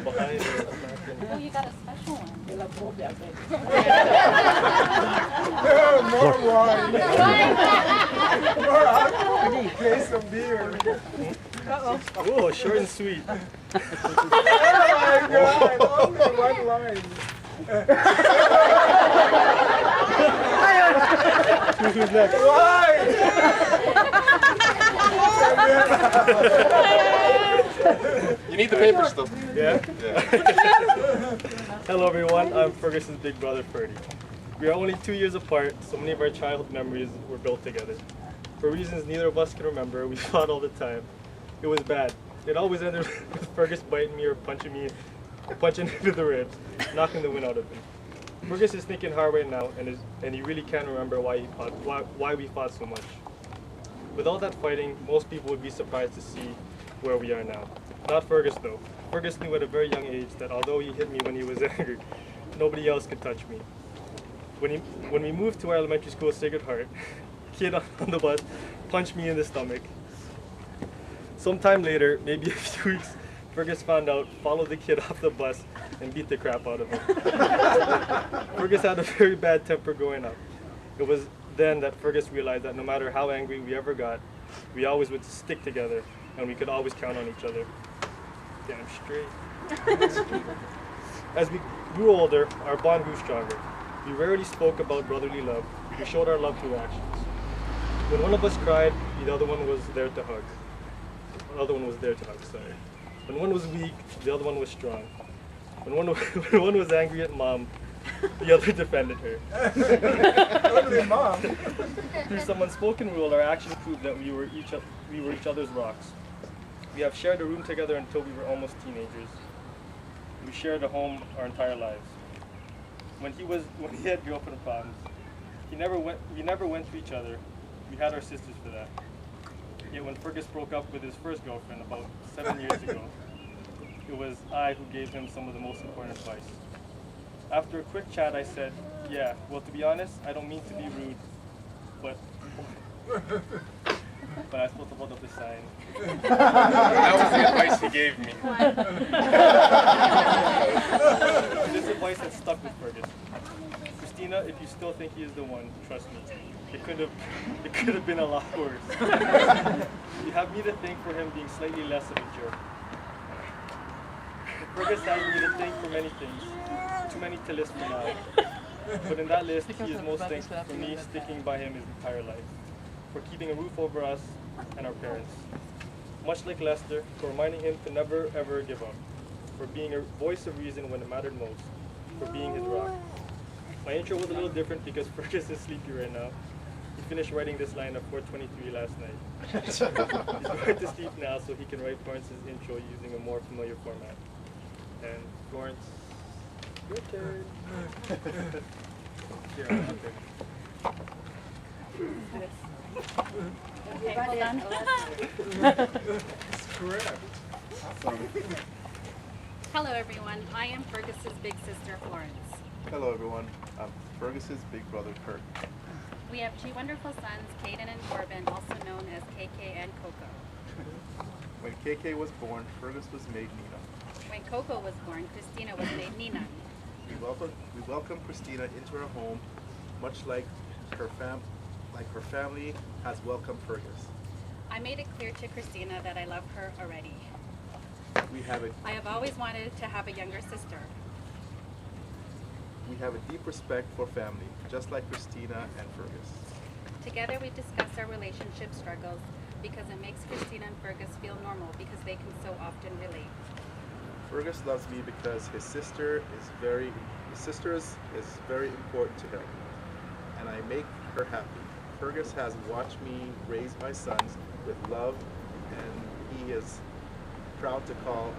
behind. Oh, you got a special one. More wine. More alcohol. Play some beer. Oh, short and sweet. Oh my God! Only one line. Who's next? You need the paper still. Yeah? Yeah. Hello everyone, I'm Ferguson's big brother Ferdy. We are only 2 years apart, so many of our childhood memories were built together. For reasons neither of us can remember, we fought all the time. It was bad. It always ended with Fergus biting me or punching me into the ribs, knocking the wind out of me. Fergus is thinking hard right now, and he really can't remember why we fought so much. With all that fighting, most people would be surprised to see where we are now. Not Fergus though. Fergus knew at a very young age that although he hit me when he was angry, nobody else could touch me. When we moved to our elementary school, Sacred Heart, a kid on the bus punched me in the stomach. Sometime later, maybe a few weeks, Fergus found out, followed the kid off the bus, and beat the crap out of him. Fergus had a very bad temper growing up. It was then that Fergus realized that no matter how angry we ever got, we always would stick together, and we could always count on each other. Damn straight. As we grew older, our bond grew stronger. We rarely spoke about brotherly love. We showed our love through actions. When one of us cried, the other one was there to hug. Sorry. When one was weak, the other one was strong. When one was angry at mom, the other defended her. Only mom. Through some unspoken rule, our actions proved that we were each other's rocks. We have shared a room together until we were almost teenagers. We shared a home our entire lives. When he had girlfriend problems, we never went to each other. We had our sisters for that. Yet when Fergus broke up with his first girlfriend about 7 years ago, it was I who gave him some of the most important advice. After a quick chat, I said, yeah, well, to be honest, I don't mean to be rude, but I supposed to hold up the sign. That was the advice he gave me. This advice has stuck with Fergus. Christina, if you still think he is the one, trust me, it could have been a lot worse. You have me to thank for him being slightly less of a jerk. Fergus has me to thank for many things, too many to list for now. But in that list, he is most thankful for me sticking by him his entire life, for keeping a roof over us and our parents. Much like Lester, for reminding him to never ever give up, for being a voice of reason when it mattered most, for being his rock. My intro was a little different because Fergus is sleepy right now. He finished writing this line at 4:23 last night. He's going to sleep now so he can write Florence's intro using a more familiar format. And Florence, your turn. Here, I'll jump in. Okay, hold on. It's correct. Awesome. Hello everyone, I am Fergus's big sister Florence. Hello everyone, I'm Fergus's big brother Kurt. We have two wonderful sons, Caden and Corbin, also known as KK and Coco. When KK was born, Fergus was made Nina. When Coco was born, Christina was made Nina. We welcome Christina into our home, much like her family has welcomed Fergus. I made it clear to Christina that I love her already. I have always wanted to have a younger sister. We have a deep respect for family, just like Christina and Fergus. Together we discuss our relationship struggles because it makes Christina and Fergus feel normal because they can so often relate. Fergus loves me because his sister is very important to him, and I make her happy. Fergus has watched me raise my sons with love, and he is proud to call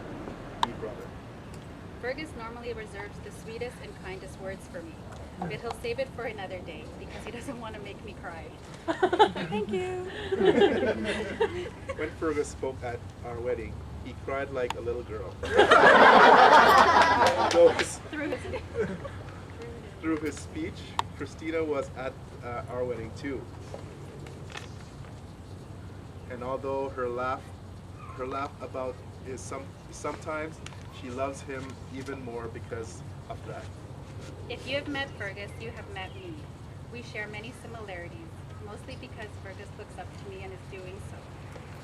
me brother. Fergus normally reserves the sweetest and kindest words for me, but he'll save it for another day because he doesn't want to make me cry. Thank you. When Fergus spoke at our wedding, he cried like a little girl. Through his speech, Christina was at our wedding too. And although her laugh about is sometimes she loves him even more because of that. If you have met Fergus, you have met me. We share many similarities, mostly because Fergus looks up to me and is doing so.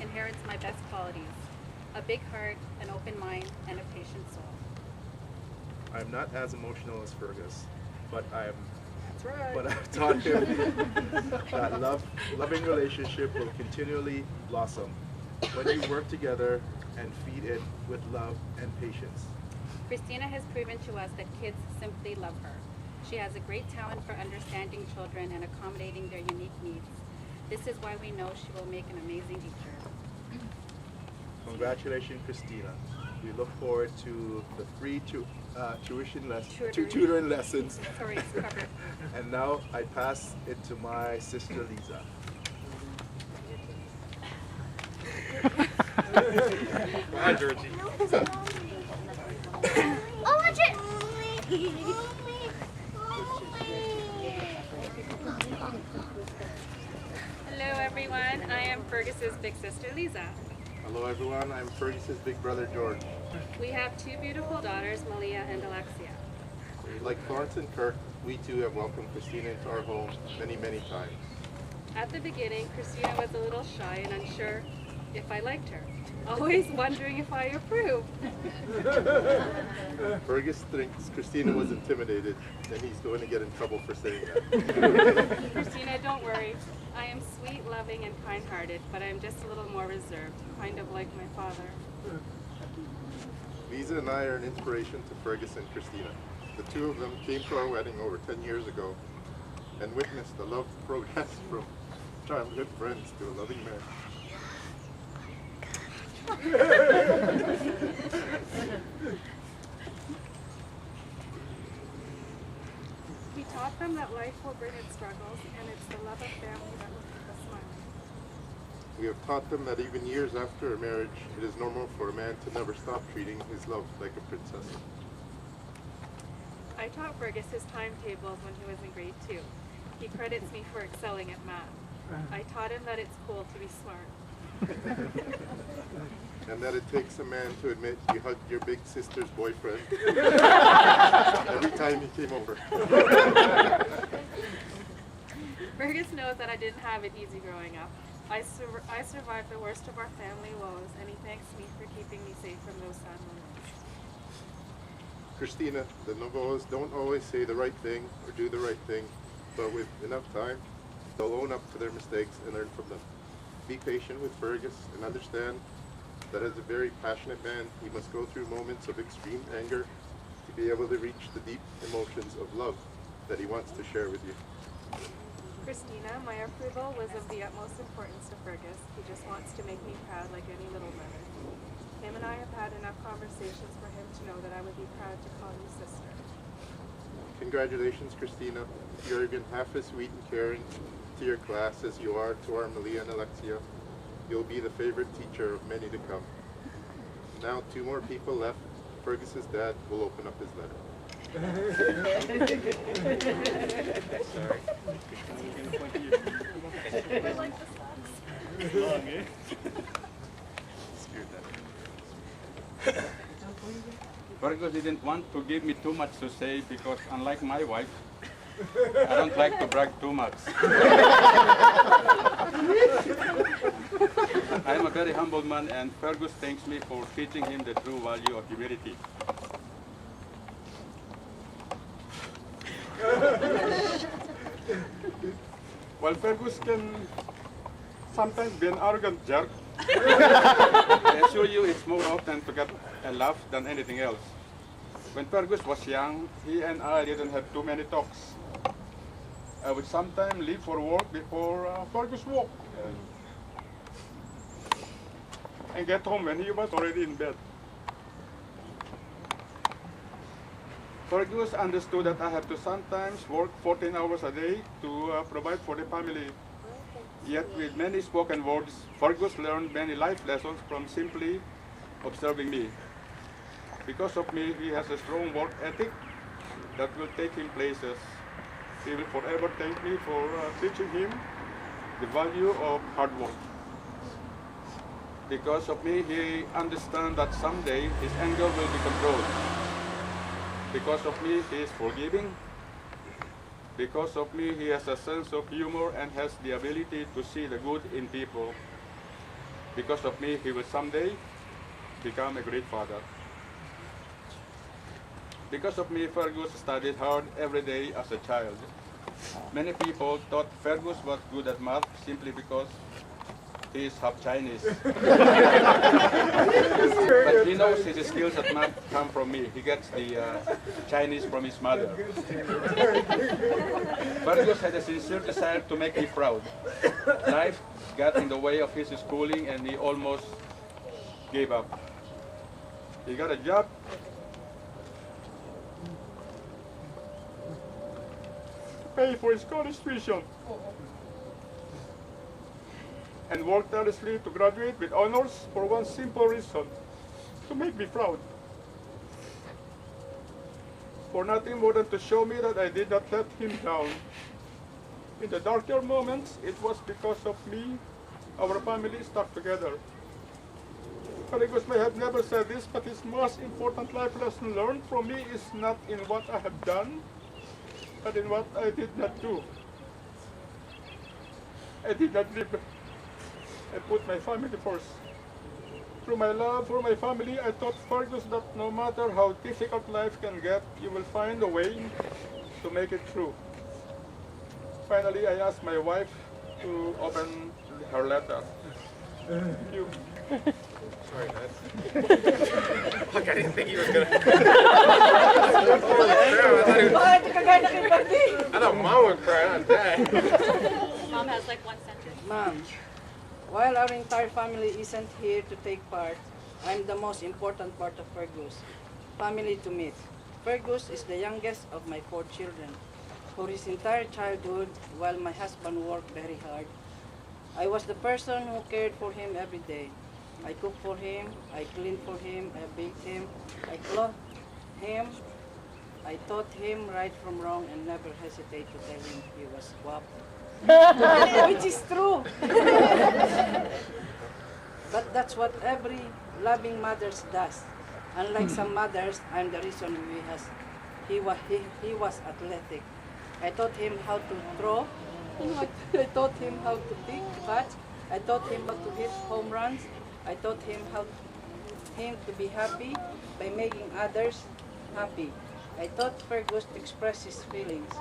Inherits my best qualities: a big heart, an open mind, and a patient soul. I'm not as emotional as Fergus, but I've That's right. taught him that loving relationship will continually blossom when you work together and feed it with love and patience. Christina has proven to us that kids simply love her. She has a great talent for understanding children and accommodating their unique needs. This is why we know she will make an amazing teacher. Congratulations, Christina. We look forward to the free Tutoring. tutoring lessons. Sorry, it's covered. And now I pass it to my sister Lisa. Hi, Georgie. Oh, watch it! Hello everyone, I am Fergus's big sister Lisa. Hello everyone, I'm Fergus's big brother George. We have two beautiful daughters, Malia and Alexia. Like Florence and Kirk, we too have welcomed Christina into our home many, many times. At the beginning, Christina was a little shy and unsure if I liked her, always wondering if I approved. Fergus thinks Christina was intimidated, and he's going to get in trouble for saying that. Christina, don't worry. I am sweet, loving, and kind-hearted, but I am just a little more reserved, kind of like my father. Lisa and I are an inspiration to Fergus and Christina. The two of them came to our wedding over 10 years ago and witnessed the love progress from childhood friends to a loving marriage. We taught them that life will bring its struggles, and it's the love of family that will keep us smiling. We have taught them that even years after a marriage, it is normal for a man to never stop treating his love like a princess. I taught Fergus his timetables when he was in grade 2. He credits me for excelling at math. I taught him that it's cool to be smart. And that it takes a man to admit you hugged your big sister's boyfriend every time he came over. Fergus knows that I didn't have it easy growing up. I survived the worst of our family woes, and he thanks me for keeping me safe from those sad moments. Christina, the Novos don't always say the right thing or do the right thing, but with enough time, they'll own up to their mistakes and learn from them. Be patient with Fergus and understand that as a very passionate man, he must go through moments of extreme anger to be able to reach the deep emotions of love that he wants to share with you. Christina, my approval was of the utmost importance to Fergus. He just wants to make me proud like any little brother. Him and I have had enough conversations for him to know that I would be proud to call you sister. Congratulations, Christina. You're even half as sweet and caring to your class as you are to our Malia and Alexia. You'll be the favorite teacher of many to come. Now 2 more people left. Fergus's dad will open up his letter. Sorry. I like the socks. Long, eh? Screwed that. Fergus didn't want to give me too much to say because, unlike my wife, I don't like to brag too much. I am a very humble man, and Fergus thanks me for teaching him the true value of humility. While Fergus can sometimes be an arrogant jerk, I assure you it's more often to get a laugh than anything else. When Fergus was young, he and I didn't have too many talks. I would sometimes leave for work before Fergus woke and get home when he was already in bed. Fergus understood that I have to sometimes work 14 hours a day to provide for the family. Yet with many spoken words, Fergus learned many life lessons from simply observing me. Because of me, he has a strong work ethic that will take him places. He will forever thank me for teaching him the value of hard work. Because of me, he understands that someday his anger will be controlled. Because of me, he is forgiving. Because of me, he has a sense of humor and has the ability to see the good in people. Because of me, he will someday become a great father. Because of me, Fergus studied hard every day as a child. Many people thought Fergus was good at math simply because he is half Chinese. But he knows his skills at math come from me. He gets the Chinese from his mother. Fergus had a sincere desire to make me proud. Life got in the way of his schooling and he almost gave up. He got a job. Pay for his college tuition. And worked tirelessly to graduate with honors for one simple reason, to make me proud. For nothing more than to show me that I did not let him down. In the darker moments, it was because of me, our family stuck together. Fergus may have never said this, but his most important life lesson learned from me is not in what I have done, but in what I did not do. I did not live. I put my family first. Through my love for my family, I taught Fergus that no matter how difficult life can get, you will find a way to make it through. Finally, I asked my wife to open her letter. Thank you. Sorry, Dad. Fuck, I didn't think he was gonna. I thought Mom would cry, not Dad. Mom has like one sentence. Mom, while our entire family isn't here to take part, I'm the most important part of Fergus. Family to meet. Fergus is the youngest of my 4 children. For his entire childhood, while my husband worked very hard, I was the person who cared for him every day. I cooked for him, I cleaned for him, I baked him, I clothed him, I taught him right from wrong and never hesitate to tell him he was guapo. Which is true. But that's what every loving mother does. Unlike some mothers, I'm the reason he was athletic. I taught him how to throw. I taught him how to catch. I taught him how to hit home runs. I taught him to be happy by making others happy. I taught Fergus to express his feelings.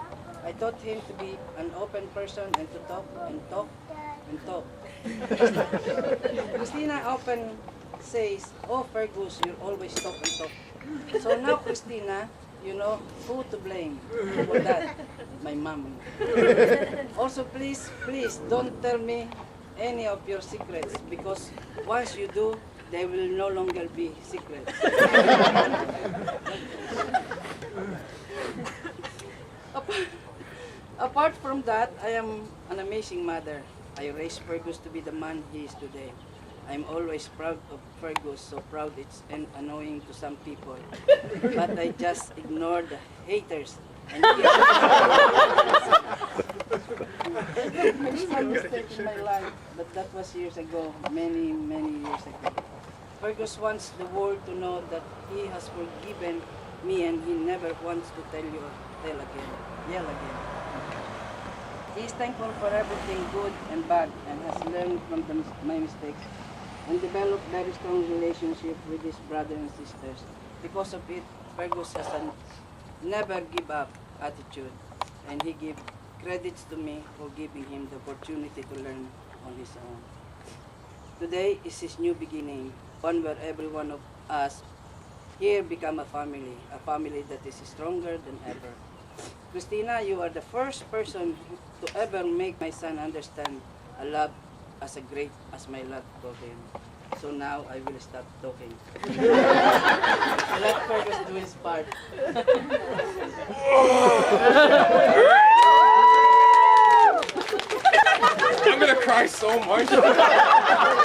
I taught him to be an open person and to talk and talk and talk. Christina often says, "Oh, Fergus, you always talk and talk." So now, Christina, you know who to blame for that. My mom. Also, please don't tell me any of your secrets, because once you do, they will no longer be secrets. Apart from that, I am an amazing mother. I raised Fergus to be the man he is today. I'm always proud of Fergus, so proud it's annoying to some people. But I just ignore the haters. And I made a mistake in my life, but that was years ago, many years ago. Fergus wants the world to know that he has forgiven me and he never wants to yell again. He is thankful for everything good and bad and has learned from my mistakes and developed very strong relationship with his brothers and sisters. Because of it, Fergus has a never give up attitude, and he gives credits to me for giving him the opportunity to learn on his own. Today is his new beginning, one where every one of us here become a family that is stronger than ever. Christina, you are the first person to ever make my son understand a love as great as my love for him. So now I will stop talking. Let Fergus do his part. I'm gonna cry so much.